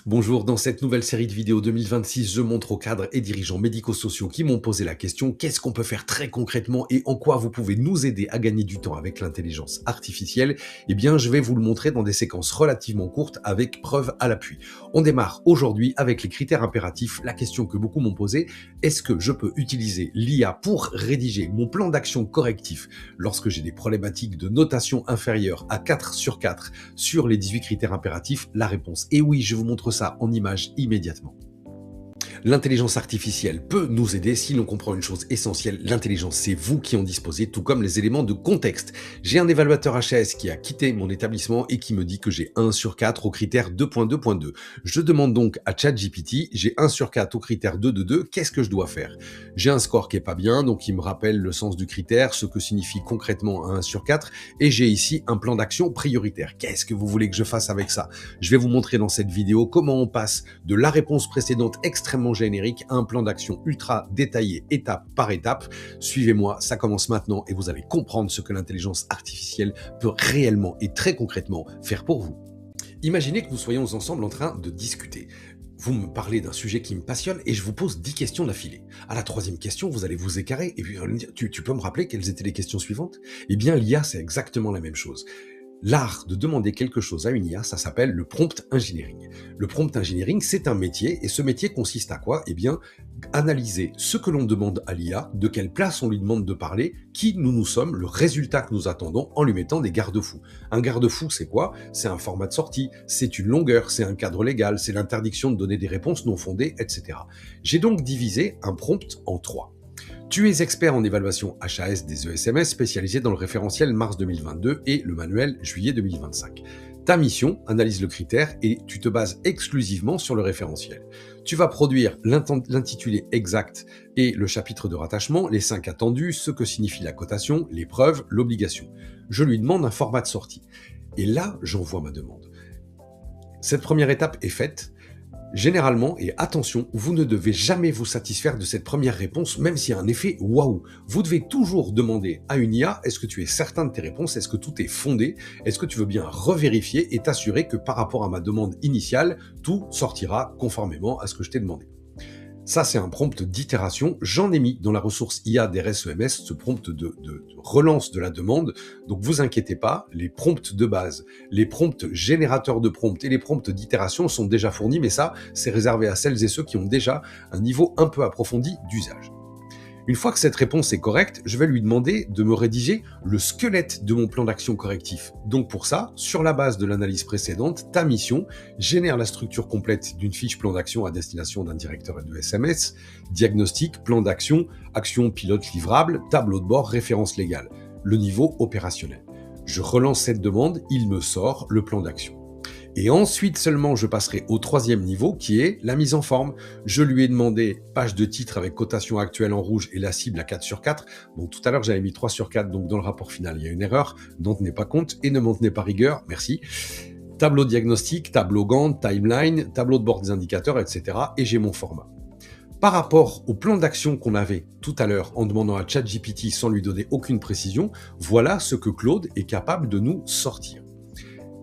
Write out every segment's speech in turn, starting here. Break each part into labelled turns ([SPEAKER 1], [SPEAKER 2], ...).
[SPEAKER 1] Bonjour, dans cette nouvelle série de vidéos 2026, je montre aux cadres et dirigeants médico-sociaux qui m'ont posé la question qu'est-ce qu'on peut faire très concrètement et en quoi vous pouvez nous aider à gagner du temps avec l'intelligence artificielle. Eh bien, je vais vous le montrer dans des séquences relativement courtes avec preuves à l'appui. On démarre aujourd'hui avec les critères impératifs. La question que beaucoup m'ont posée, est-ce que je peux utiliser l'IA pour rédiger mon plan d'action correctif lorsque j'ai des problématiques de notation inférieure à 4 sur 4 sur les 18 critères impératifs? La réponse est oui, je vous montre ça en images immédiatement. L'intelligence artificielle peut nous aider si l'on comprend une chose essentielle. L'intelligence, c'est vous qui en disposez, tout comme les éléments de contexte. J'ai un évaluateur HAS qui a quitté mon établissement et qui me dit que j'ai 1 sur 4 au critère 2.2.2. Je demande donc à ChatGPT, j'ai 1 sur 4 au critère 2.2.2, qu'est-ce que je dois faire? J'ai un score qui est pas bien, donc il me rappelle le sens du critère, ce que signifie concrètement 1 sur 4, et j'ai ici un plan d'action prioritaire. Qu'est-ce que vous voulez que je fasse avec ça? Je vais vous montrer dans cette vidéo comment on passe de la réponse précédente extrêmement générique à un plan d'action ultra détaillé étape par étape. Suivez-moi, ça commence maintenant et vous allez comprendre ce que l'intelligence artificielle peut réellement et très concrètement faire pour vous. Imaginez que nous soyons ensemble en train de discuter. Vous me parlez d'un sujet qui me passionne et je vous pose 10 questions d'affilée. À la troisième question, vous allez vous écarrer et puis vous allez me dire, tu peux me rappeler quelles étaient les questions suivantes? Eh bien, l'IA, c'est exactement la même chose. L'art de demander quelque chose à une IA, ça s'appelle le prompt engineering. Le prompt engineering, c'est un métier, et ce métier consiste à quoi? Eh bien, analyser ce que l'on demande à l'IA, de quelle place on lui demande de parler, qui nous sommes, le résultat que nous attendons en lui mettant des garde-fous. Un garde-fou, c'est quoi? C'est un format de sortie, c'est une longueur, c'est un cadre légal, c'est l'interdiction de donner des réponses non fondées, etc. J'ai donc divisé un prompt en 3. Tu es expert en évaluation HAS des ESMS spécialisé dans le référentiel mars 2022 et le manuel juillet 2025. Ta mission analyse le critère et tu te bases exclusivement sur le référentiel. Tu vas produire l'intitulé exact et le chapitre de rattachement, les 5 attendus, ce que signifie la cotation, les preuves, l'obligation. Je lui demande un format de sortie. Et là, j'envoie ma demande. Cette première étape est faite. Généralement, et attention, vous ne devez jamais vous satisfaire de cette première réponse, même s'il y a un effet waouh. Vous devez toujours demander à une IA, est-ce que tu es certain de tes réponses? Est-ce que tout est fondé? Est-ce que tu veux bien revérifier et t'assurer que par rapport à ma demande initiale, tout sortira conformément à ce que je t'ai demandé? Ça, c'est un prompt d'itération. J'en ai mis dans la ressource IA des RSEMS, ce prompt de relance de la demande. Donc, vous inquiétez pas, les prompts de base, les prompts générateurs de prompts et les prompts d'itération sont déjà fournis, mais ça, c'est réservé à celles et ceux qui ont déjà un niveau un peu approfondi d'usage. Une fois que cette réponse est correcte, je vais lui demander de me rédiger le squelette de mon plan d'action correctif. Donc pour ça, sur la base de l'analyse précédente, ta mission génère la structure complète d'une fiche plan d'action à destination d'un directeur et de SMS, diagnostic, plan d'action, action pilote livrable, tableau de bord, référence légale, le niveau opérationnel. Je relance cette demande, il me sort le plan d'action. Et ensuite seulement, je passerai au troisième niveau qui est la mise en forme. Je lui ai demandé page de titre avec cotation actuelle en rouge et la cible à 4 sur 4. Bon, tout à l'heure, j'avais mis 3 sur 4, donc dans le rapport final, il y a une erreur. N'en tenez pas compte et ne m'en tenez pas rigueur. Merci. Tableau diagnostic, tableau Gantt, timeline, tableau de bord des indicateurs, etc. Et j'ai mon format. Par rapport au plan d'action qu'on avait tout à l'heure en demandant à ChatGPT sans lui donner aucune précision, voilà ce que Claude est capable de nous sortir.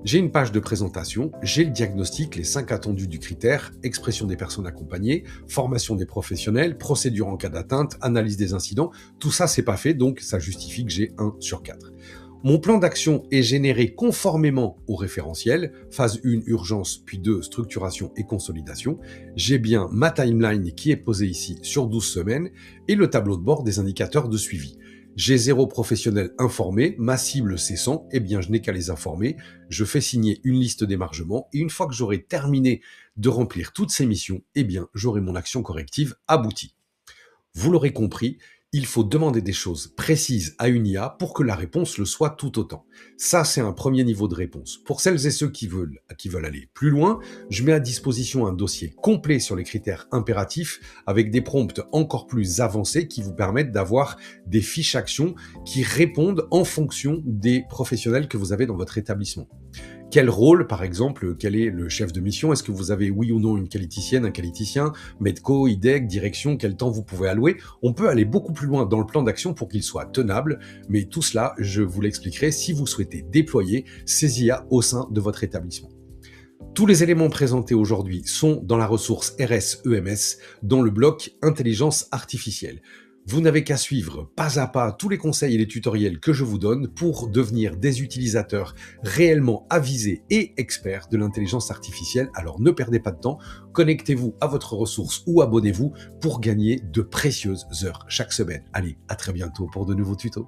[SPEAKER 1] J'ai une page de présentation, j'ai le diagnostic, les 5 attendus du critère, expression des personnes accompagnées, formation des professionnels, procédure en cas d'atteinte, analyse des incidents. Tout ça, c'est pas fait, donc ça justifie que j'ai 1 sur 4. Mon plan d'action est généré conformément au référentiel, phase 1, urgence, puis 2, structuration et consolidation. J'ai bien ma timeline qui est posée ici sur 12 semaines et le tableau de bord des indicateurs de suivi. J'ai 0 professionnel informé, ma cible c'est 100, eh bien je n'ai qu'à les informer, je fais signer une liste d'émargement et une fois que j'aurai terminé de remplir toutes ces missions, eh bien j'aurai mon action corrective aboutie. Vous l'aurez compris, il faut demander des choses précises à une IA pour que la réponse le soit tout autant. Ça, c'est un premier niveau de réponse. Pour celles et ceux qui veulent aller plus loin, je mets à disposition un dossier complet sur les critères impératifs avec des prompts encore plus avancés qui vous permettent d'avoir des fiches actions qui répondent en fonction des professionnels que vous avez dans votre établissement. Quel rôle, par exemple, quel est le chef de mission? Est-ce que vous avez oui ou non une qualiticienne, un qualiticien, Medco, IDEC, direction, quel temps vous pouvez allouer? On peut aller beaucoup plus loin dans le plan d'action pour qu'il soit tenable, mais tout cela, je vous l'expliquerai si vous souhaitez déployer ces IA au sein de votre établissement. Tous les éléments présentés aujourd'hui sont dans la ressource RSEMS dans le bloc Intelligence artificielle. Vous n'avez qu'à suivre pas à pas tous les conseils et les tutoriels que je vous donne pour devenir des utilisateurs réellement avisés et experts de l'intelligence artificielle. Alors ne perdez pas de temps, connectez-vous à votre ressource ou abonnez-vous pour gagner de précieuses heures chaque semaine. Allez, à très bientôt pour de nouveaux tutos.